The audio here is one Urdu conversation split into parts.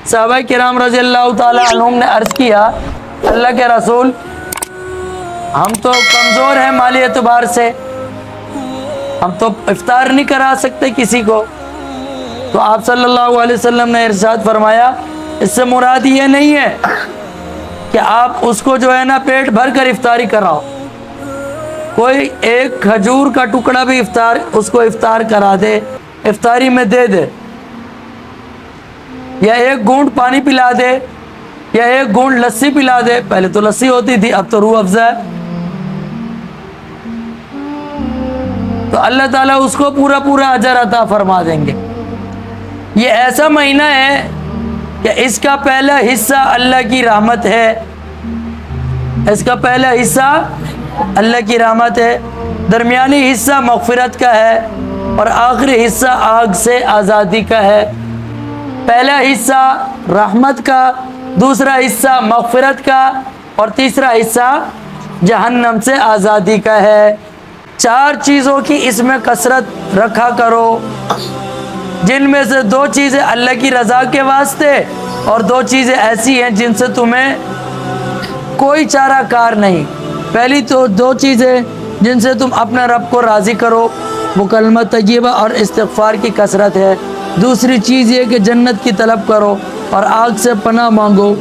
صحابہ کرام رضی اللہ تعالیٰ عنہم نے عرض کیا اللہ کے رسول ہم تو کمزور ہیں مالی اعتبار سے، ہم تو افطار نہیں کرا سکتے کسی کو۔ تو آپ صلی اللہ علیہ وسلم نے ارشاد فرمایا اس سے مراد یہ نہیں ہے کہ آپ اس کو جو ہے نا پیٹ بھر کر افطاری کراؤ، کوئی ایک کھجور کا ٹکڑا بھی اس کو افطار کرا دے، افطاری میں دے دے، یا ایک گھونٹ پانی پلا دے، یا ایک گھونٹ لسی پلا دے۔ پہلے تو لسی ہوتی تھی، اب تو روح افزا ہے، تو اللہ تعالیٰ اس کو پورا پورا اجر عطا فرما دیں گے۔ یہ ایسا مہینہ ہے کہ اس کا پہلا حصہ اللہ کی رحمت ہے، اس کا پہلا حصہ اللہ کی رحمت ہے، درمیانی حصہ مغفرت کا ہے، اور آخری حصہ آگ سے آزادی کا ہے۔ پہلا حصہ رحمت کا، دوسرا حصہ مغفرت کا، اور تیسرا حصہ جہنم سے آزادی کا ہے۔ 4 چیزوں کی اس میں کثرت رکھا کرو، جن میں سے 2 چیزیں اللہ کی رضا کے واسطے، اور 2 چیزیں ایسی ہیں جن سے تمہیں کوئی چارہ کار نہیں۔ پہلی تو 2 چیزیں جن سے تم اپنے رب کو راضی کرو، وہ کلمہ طیبہ اور استغفار کی کثرت ہے۔ دوسری چیز یہ کہ جنت کی طلب کرو اور آگ سے پناہ مانگو۔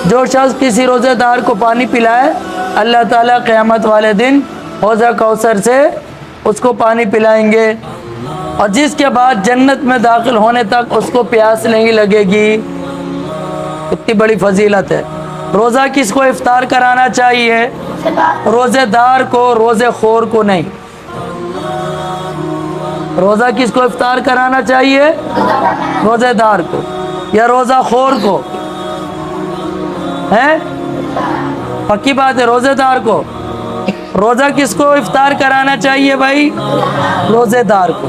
جو شخص کسی روزے دار کو پانی پلائے، اللہ تعالیٰ قیامت والے دن حوض کوثر سے اس کو پانی پلائیں گے، اور جس کے بعد جنت میں داخل ہونے تک اس کو پیاس نہیں لگے گی۔ اتنی بڑی فضیلت ہے۔ روزہ کس کو افطار کرانا چاہیے؟ روزے دار کو، روزے خور کو نہیں۔ روزہ کس کو افطار کرانا چاہیے؟ روزے دار کو یا روزہ خور کو؟ ہے پکی بات ہے، روزے دار کو۔ روزہ کس کو افطار کرانا چاہیے بھائی؟ روزے دار کو،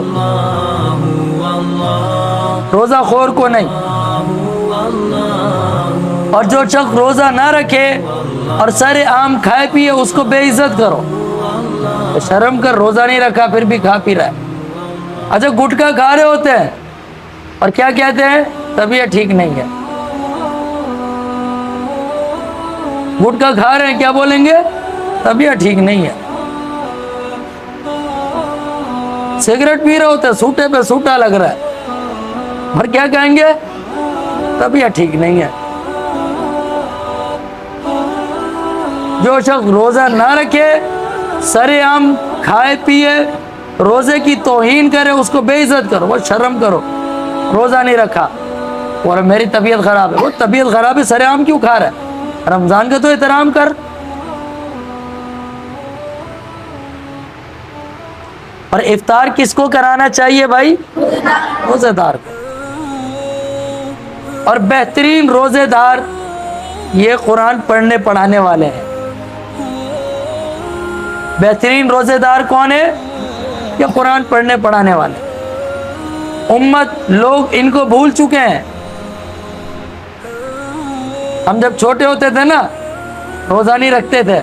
روزہ خور کو نہیں۔ اور جو شخص روزہ نہ رکھے اور سر عام کھائے پیے، اس کو بے عزت کرو۔ شرم کر، روزہ نہیں رکھا پھر بھی کھا پی رہا ہے۔ اچھا گٹکا کھا رہے ہوتے ہیں اور کیا کہتے ہیں؟ طبیعت ٹھیک نہیں ہے۔ گٹکا کھا رہے ہیں، کیا بولیں گے؟ طبیعت ٹھیک نہیں ہے۔ سگریٹ پی رہے ہوتے ہیں، سوٹے پہ سوٹا لگ رہا ہے، اور کیا کہیں گے؟ طبیعت ٹھیک نہیں ہے۔ جو شخص روزہ نہ رکھے، سر عام کھائے پیے، روزے کی توہین کرے، اس کو بے عزت کرو، وہ شرم کرو، روزہ نہیں رکھا اور میری طبیعت خراب ہے۔ وہ طبیعت خراب ہے، سر عام کیوں کھا رہا ہے؟ رمضان کا تو احترام کر۔ اور افطار کس کو کرانا چاہیے بھائی؟ روزے دار کو۔ اور بہترین روزے دار یہ قرآن پڑھنے پڑھانے والے ہیں۔ بہترین روزے دار کون ہے؟ یہ قرآن پڑھنے پڑھانے والے۔ امت لوگ ان کو بھول چکے ہیں۔ ہم جب چھوٹے ہوتے تھے نا، روزہ نہیں رکھتے تھے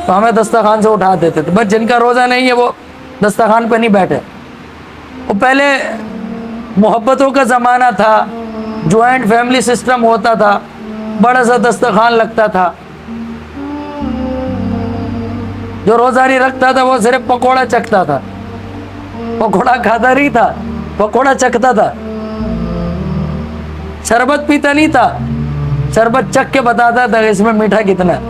تو ہمیں دسترخوان سے اٹھا دیتے تھے، بس جن کا روزہ نہیں ہے وہ دسترخوان پہ نہیں بیٹھے۔ وہ پہلے محبتوں کا زمانہ تھا، جوائنٹ فیملی سسٹم ہوتا تھا، بڑا سا دسترخوان لگتا تھا۔ جو روزہ نہیں رکھتا تھا وہ صرف پکوڑا چکھتا تھا، پکوڑا کھاتا نہیں تھا، پکوڑا چکھتا تھا۔ شربت پیتا نہیں تھا، شربت چکھ کے بتاتا تھا اس میں میٹھا کتنا ہے۔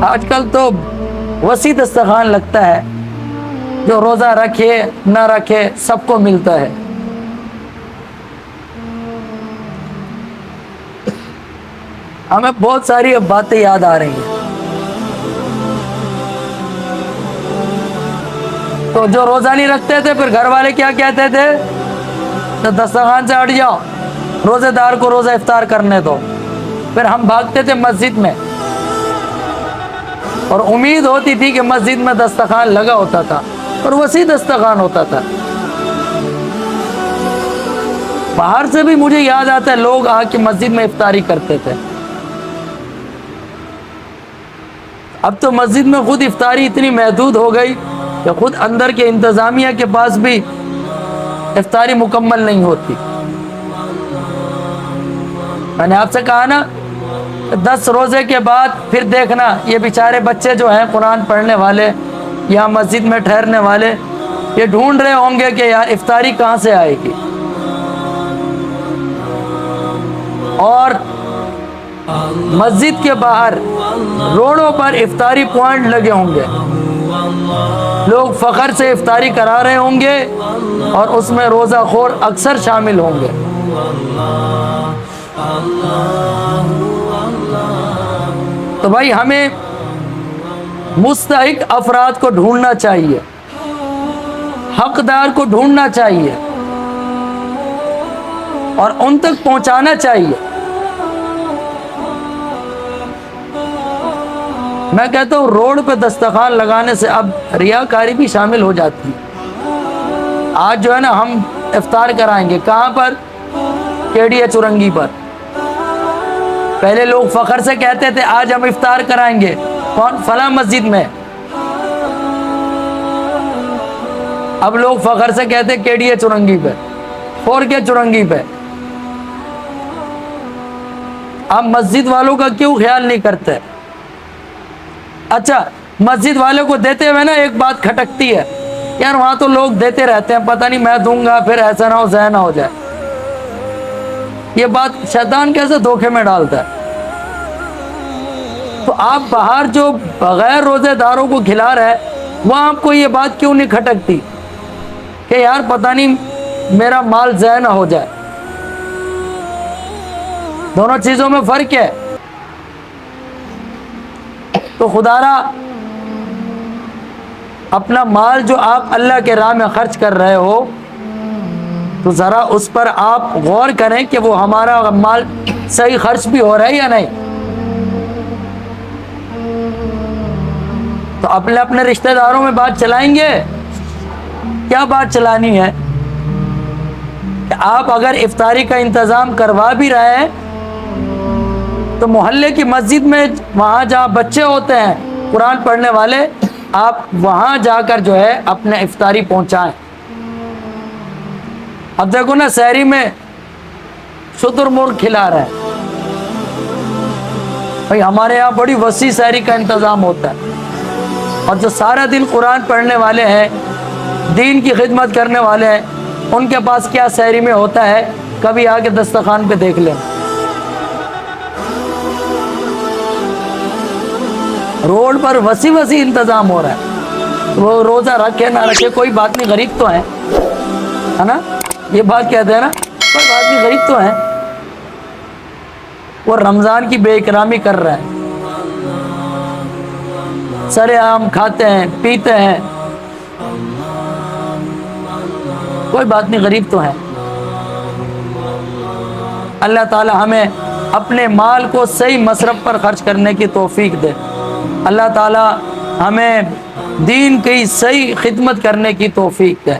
آج کل تو وسیع دسترخوان لگتا ہے، جو روزہ رکھے نہ رکھے سب کو ملتا ہے۔ ہمیں بہت ساری باتیں یاد آ رہی ہیں۔ تو جو روزہ نہیں رکھتے تھے، پھر گھر والے کیا کہتے تھے؟ تو دسترخوان سے ہٹ جاؤ، روزے دار کو روزہ افطار کرنے دو۔ پھر ہم بھاگتے تھے مسجد میں، اور امید ہوتی تھی کہ مسجد میں دسترخوان لگا ہوتا تھا اور وسیع دسترخوان ہوتا تھا۔ باہر سے بھی مجھے یاد آتا ہے لوگ آ کے مسجد میں افطاری کرتے تھے۔ اب تو مسجد میں خود افطاری اتنی محدود ہو گئی کہ خود اندر کے انتظامیہ کے پاس بھی افطاری مکمل نہیں ہوتی. میں نے آپ سے کہا نا 10 روزے کے بعد پھر دیکھنا یہ بیچارے بچے جو ہیں قرآن پڑھنے والے یا مسجد میں ٹھہرنے والے یہ ڈھونڈ رہے ہوں گے کہ یار افطاری کہاں سے آئے گی. اور مسجد کے باہر روڈوں پر افطاری پوائنٹ لگے ہوں گے, لوگ فخر سے افطاری کرا رہے ہوں گے اور اس میں روزہ خور اکثر شامل ہوں گے. تو بھائی ہمیں مستحق افراد کو ڈھونڈنا چاہیے, حقدار کو ڈھونڈنا چاہیے اور ان تک پہنچانا چاہیے. میں کہتا ہوں روڈ پہ دسترخوان لگانے سے اب ریاکاری بھی شامل ہو جاتی ہے. آج جو ہے نا ہم افطار کرائیں گے کہاں پر؟ کیڑیا چرنگی پر. پہلے لوگ فخر سے کہتے تھے آج ہم افطار کرائیں گے کون؟ فلاں مسجد میں. اب لوگ فخر سے کہتے کیڑیا چرنگی پہ, فور کے چرنگی پہ. اب مسجد والوں کا کیوں خیال نہیں کرتے؟ اچھا مسجد والے کو دیتے ہوئے نا ایک بات کھٹکتی ہے, یار وہاں تو لوگ دیتے رہتے ہیں, پتہ نہیں میں دوں گا پھر ایسا نہ ہو ضائع نہ ہو جائے. یہ بات شیطان کیسے دھوکے میں ڈالتا ہے. تو آپ باہر جو بغیر روزے داروں کو کھلا رہے وہاں آپ کو یہ بات کیوں نہیں کھٹکتی کہ یار پتہ نہیں میرا مال ضائع نہ ہو جائے. دونوں چیزوں میں فرق ہے. تو خدا را اپنا مال جو آپ اللہ کے راہ میں خرچ کر رہے ہو تو ذرا اس پر آپ غور کریں کہ وہ ہمارا مال صحیح خرچ بھی ہو رہا ہے یا نہیں. تو اپنے اپنے رشتہ داروں میں بات چلائیں گے. کیا بات چلانی ہے کہ آپ اگر افطاری کا انتظام کروا بھی رہے ہیں تو محلے کی مسجد میں وہاں جہاں بچے ہوتے ہیں قرآن پڑھنے والے, آپ وہاں جا کر جو ہے اپنے افطاری پہنچائیں. اب دیکھو نا سحری میں شتر مرغ کھلا رہے ہیں. بھائی ہمارے یہاں بڑی وسیع سحری کا انتظام ہوتا ہے اور جو سارا دن قرآن پڑھنے والے ہیں, دین کی خدمت کرنے والے ہیں, ان کے پاس کیا سحری میں ہوتا ہے کبھی آ کے دسترخوان پہ دیکھ لیں. روڈ پر وسیع انتظام ہو رہا ہے. وہ روزہ رکھے نہ رکھے کوئی بات نہیں, غریب تو ہیں, ہے نا, یہ بات کہتے ہیں نا, کوئی بات نہیں غریب تو ہیں. وہ رمضان کی بے اکرامی کر رہے ہیں, سرے عام کھاتے ہیں پیتے ہیں, کوئی بات نہیں غریب تو ہیں. اللہ تعالی ہمیں اپنے مال کو صحیح مصرف پر خرچ کرنے کی توفیق دے. اللہ تعالی ہمیں دین کی صحیح خدمت کرنے کی توفیق دے.